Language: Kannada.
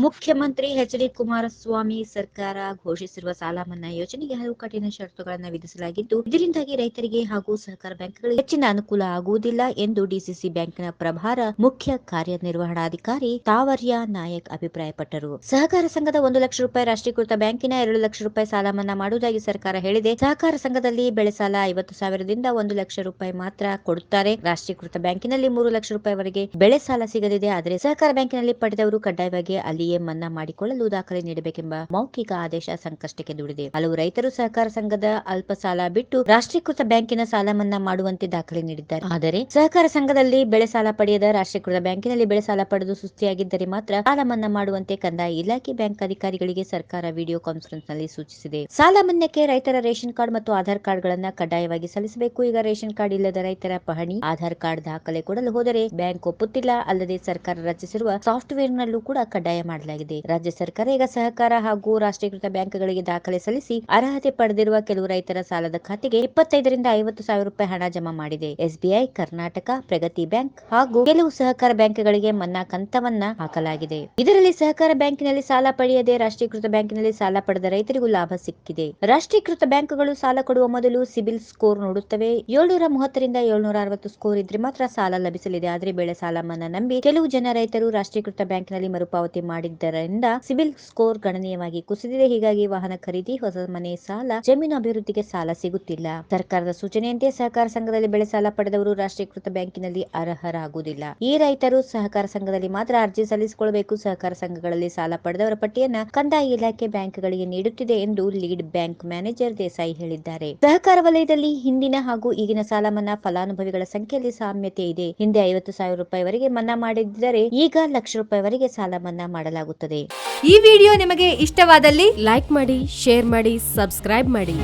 ಮುಖ್ಯಮಂತ್ರಿ ಎಚ್.ಡಿ. ಕುಮಾರಸ್ವಾಮಿ ಸರ್ಕಾರ ಘೋಷಿಸಿರುವ ಸಾಲ ಮನ್ನಾ ಯೋಜನೆಗೆ ಹಲವು ಕಠಿಣ ಷರತ್ತುಗಳನ್ನು ವಿಧಿಸಲಾಗಿದ್ದು, ಇದರಿಂದಾಗಿ ರೈತರಿಗೆ ಹಾಗೂ ಸಹಕಾರ ಬ್ಯಾಂಕ್ಗಳಿಗೆ ಹೆಚ್ಚಿನ ಅನುಕೂಲ ಆಗುವುದಿಲ್ಲ ಎಂದು ಡಿಸಿಸಿ ಬ್ಯಾಂಕ್ನ ಪ್ರಭಾರ ಮುಖ್ಯ ಕಾರ್ಯನಿರ್ವಹಣಾಧಿಕಾರಿ ತಾವರ್ಯ ನಾಯಕ್ ಅಭಿಪ್ರಾಯಪಟ್ಟರು. ಸಹಕಾರ ಸಂಘದ 1 ಲಕ್ಷ ರೂಪಾಯಿ ರಾಷ್ಟ್ರೀಕೃತ ಬ್ಯಾಂಕಿನ 2 ಲಕ್ಷ ರೂಪಾಯಿ ಸಾಲ ಮನ್ನಾ ಮಾಡುವುದಾಗಿ ಸರ್ಕಾರ ಹೇಳಿದೆ. ಸಹಕಾರ ಸಂಘದಲ್ಲಿ ಬೆಳೆ ಸಾಲ 50,000ದಿಂದ 1 ಲಕ್ಷ ರೂಪಾಯಿ ಮಾತ್ರ ಕೊಡುತ್ತಾರೆ. ರಾಷ್ಟ್ರೀಕೃತ ಬ್ಯಾಂಕಿನಲ್ಲಿ 3 ಲಕ್ಷ ರೂಪಾಯಿವರೆಗೆ ಬೆಳೆ ಸಾಲ ಸಿಗಲಿದೆ. ಆದರೆ ಸಹಕಾರ ಬ್ಯಾಂಕಿನಲ್ಲಿ ಪಡೆದವರು ಕಡ್ಡಾಯವಾಗಿ ಅಲ್ಲಿಯೇ ಮನ್ನಾ ಮಾಡಿಕೊಳ್ಳಲು ದಾಖಲೆ ನೀಡಬೇಕೆಂಬ ಮೌಖಿಕ ಆದೇಶ ಸಂಕಷ್ಟಕ್ಕೆ ದೂಡಿದೆ. ಹಲವು ರೈತರು ಸಹಕಾರ ಸಂಘದ ಅಲ್ಪ ಸಾಲ ಬಿಟ್ಟು ರಾಷ್ಟ್ರೀಕೃತ ಬ್ಯಾಂಕಿನ ಸಾಲ ಮನ್ನಾ ಮಾಡುವಂತೆ ದಾಖಲೆ ನೀಡಿದ್ದಾರೆ. ಆದರೆ ಸಹಕಾರ ಸಂಘದಲ್ಲಿ ಬೆಳೆ ಸಾಲ ಪಡೆಯದ ರಾಷ್ಟ್ರೀಕೃತ ಬ್ಯಾಂಕಿನಲ್ಲಿ ಬೆಳೆ ಸಾಲ ಪಡೆದು ಸುಸ್ತಿಯಾಗಿದ್ದರೆ ಮಾತ್ರ ಸಾಲ ಮನ್ನಾ ಮಾಡುವಂತೆ ಕಂದಾಯ ಇಲಾಖೆ ಬ್ಯಾಂಕ್ ಅಧಿಕಾರಿಗಳಿಗೆ ಸರ್ಕಾರ ವಿಡಿಯೋ ಕಾನ್ಫರೆನ್ಸ್ನಲ್ಲಿ ಸೂಚಿಸಿದೆ. ಸಾಲ ಮನ್ನಾಕ್ಕೆ ರೈತರ ರೇಷನ್ ಕಾರ್ಡ್ ಮತ್ತು ಆಧಾರ್ ಕಾರ್ಡ್ಗಳನ್ನು ಕಡ್ಡಾಯವಾಗಿ ಸಲ್ಲಿಸಬೇಕು. ಈಗ ರೇಷನ್ ಕಾರ್ಡ್ ಇಲ್ಲದ ರೈತರ ಪಹಣಿ, ಆಧಾರ್ ಕಾರ್ಡ್ ದಾಖಲೆ ಕೊಡಲು ಹೋದರೆ ಬ್ಯಾಂಕ್ ಒಪ್ಪುತ್ತಿಲ್ಲ. ಅಲ್ಲದೆ ಸರ್ಕಾರ ರಚಿಸಿರುವ ಸಾಫ್ಟ್ವೇರ್ನಲ್ಲೂ ಕೂಡ ಕಡ್ಡಾಯ ಮಾಡಲಾಗಿದೆ. ರಾಜ್ಯ ಸರ್ಕಾರ ಈಗ ಸಹಕಾರ ಹಾಗೂ ರಾಷ್ಟ್ರೀಕೃತ ಬ್ಯಾಂಕ್ಗಳಿಗೆ ದಾಖಲೆ ಸಲ್ಲಿಸಿ ಅರ್ಹತೆ ಪಡೆದಿರುವ ಕೆಲವು ರೈತರ ಸಾಲದ ಖಾತೆಗೆ 25ರಿಂದ 50,000 ರೂಪಾಯಿ ಹಣ ಜಮಾ ಮಾಡಿದೆ. ಎಸ್ಬಿಐ, ಕರ್ನಾಟಕ, ಪ್ರಗತಿ ಬ್ಯಾಂಕ್ ಹಾಗೂ ಕೆಲವು ಸಹಕಾರ ಬ್ಯಾಂಕ್ಗಳಿಗೆ ಮನ್ನಾ ಕಂತವನ್ನ ಹಾಕಲಾಗಿದೆ. ಇದರಲ್ಲಿ ಸಹಕಾರ ಬ್ಯಾಂಕಿನಲ್ಲಿ ಸಾಲ ಪಡೆಯದೆ ರಾಷ್ಟ್ರೀಕೃತ ಬ್ಯಾಂಕಿನಲ್ಲಿ ಸಾಲ ಪಡೆದ ರೈತರಿಗೂ ಲಾಭ ಸಿಕ್ಕಿದೆ. ರಾಷ್ಟ್ರೀಕೃತ ಬ್ಯಾಂಕ್ಗಳು ಸಾಲ ಕೊಡುವ ಮೊದಲು ಸಿಬಿಲ್ ಸ್ಕೋರ್ ನೋಡುತ್ತವೆ. 730ರಿಂದ 760 ಸ್ಕೋರ್ ಇದ್ರೆ ಮಾತ್ರ ಸಾಲ ಲಭಿಸಲಿದೆ. ಆದರೆ ಬೆಳೆ ಸಾಲ ಮನ್ನಾ ನಂಬಿ ಕೆಲವು ಜನ ರೈತರು ರಾಷ್ಟ್ರೀಕೃತ ಬ್ಯಾಂಕ್ನಲ್ಲಿ ಮರುಪಾವತಿ ಮಾಡಿದ್ದರಿಂದ ಸಿಬಿಲ್ ಸ್ಕೋರ್ ಗಣನೀಯವಾಗಿ ಕುಸಿದಿದೆ. ಹೀಗಾಗಿ ವಾಹನ ಖರೀದಿ, ಹೊಸ ಮನೆ ಸಾಲ, ಜಮೀನು ಅಭಿವೃದ್ಧಿಗೆ ಸಾಲ ಸಿಗುತ್ತಿಲ್ಲ. ಸರ್ಕಾರದ ಸೂಚನೆಯಂತೆ ಸಹಕಾರ ಸಂಘದಲ್ಲಿ ಬೆಳೆ ಸಾಲ ಪಡೆದವರು ರಾಷ್ಟ್ರೀಕೃತ ಬ್ಯಾಂಕಿನಲ್ಲಿ ಅರ್ಹರಾಗುವುದಿಲ್ಲ. ಈ ರೈತರು ಸಹಕಾರ ಸಂಘದಲ್ಲಿ ಮಾತ್ರ ಅರ್ಜಿ ಸಲ್ಲಿಸಿಕೊಳ್ಳಬೇಕು. ಸಹಕಾರ ಸಂಘಗಳಲ್ಲಿ ಸಾಲ ಪಡೆದವರ ಪಟ್ಟಿಯನ್ನ ಕಂದಾಯ ಇಲಾಖೆ ಬ್ಯಾಂಕ್ಗಳಿಗೆ ನೀಡುತ್ತಿದೆ ಎಂದು ಲೀಡ್ ಬ್ಯಾಂಕ್ ಮ್ಯಾನೇಜರ್ ದೇಸಾಯಿ ಹೇಳಿದ್ದಾರೆ. ಸಹಕಾರ ವಲಯದಲ್ಲಿ ಹಿಂದಿನ ಹಾಗೂ ಈಗಿನ ಸಾಲ ಮನ್ನಾ ಫಲಾನುಭವಿಗಳ ಸಂಖ್ಯೆಯಲ್ಲಿ ಸಾಮ್ಯತೆ ಇದೆ. ಹಿಂದೆ 50,000 ರೂಪಾಯಿವರೆಗೆ ಮನ್ನಾ ಮಾಡಿದ್ದರೆ ಈಗ 1 ಲಕ್ಷ ರೂಪಾಯಿವರೆಗೆ ಸಾಲ ಮನ್ನಾ ಮಾಡಲಾಗುತ್ತದೆ. ಈ ವಿಡಿಯೋ ನಿಮಗೆ ಇಷ್ಟವಾದಲ್ಲಿ ಲೈಕ್ ಮಾಡಿ, ಶೇರ್ ಮಾಡಿ, ಸಬ್ಸ್ಕ್ರೈಬ್ ಮಾಡಿ.